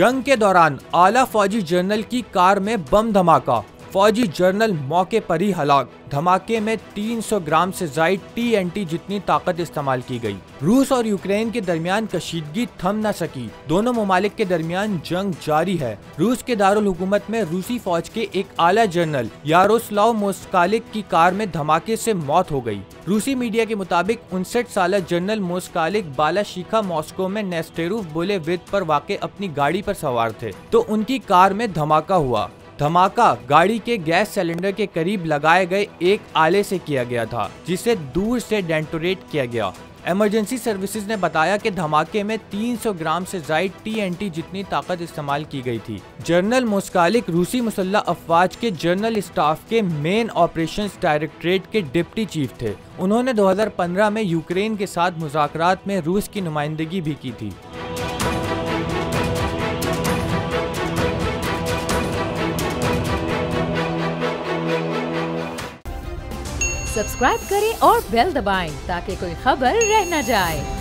जंग के दौरान आला फौजी जनरल की कार में बम धमाका, फौजी जनरल मौके पर ही हलाक। धमाके में 300 ग्राम से जायद TNT जितनी ताकत इस्तेमाल की गई। रूस और यूक्रेन के दरमियान कशीदगी थम न सकी। दोनों ममालिक के दरमियान जंग जारी है। रूस के दारुल हुकूमत में रूसी फौज के एक आला जनरल यारोस्लाव मोस्कालिक की कार में धमाके से मौत हो गई। रूसी मीडिया के मुताबिक 59 साला जनरल मोस्कालिक बालाशिखा मॉस्को में नेस्टेरूफ बुलेविद पर वाक़े अपनी गाड़ी पर सवार थे तो उनकी कार में धमाका हुआ। धमाका गाड़ी के गैस सिलेंडर के करीब लगाए गए एक आले से किया गया था, जिसे दूर से डेटोनेट किया गया। इमरजेंसी सर्विसेज ने बताया कि धमाके में 300 ग्राम से जायद TNT जितनी ताकत इस्तेमाल की गई थी। जनरल मोस्कालिक रूसी मुसल्लह अफवाज के जनरल स्टाफ के मेन ऑपरेशंस डायरेक्टरेट के डिप्टी चीफ थे। उन्होंने 2015 में यूक्रेन के साथ मुज़ाकरात में रूस की नुमाइंदगी भी की थी। सब्सक्राइब करें और बेल दबाएं ताकि कोई खबर रह न जाए।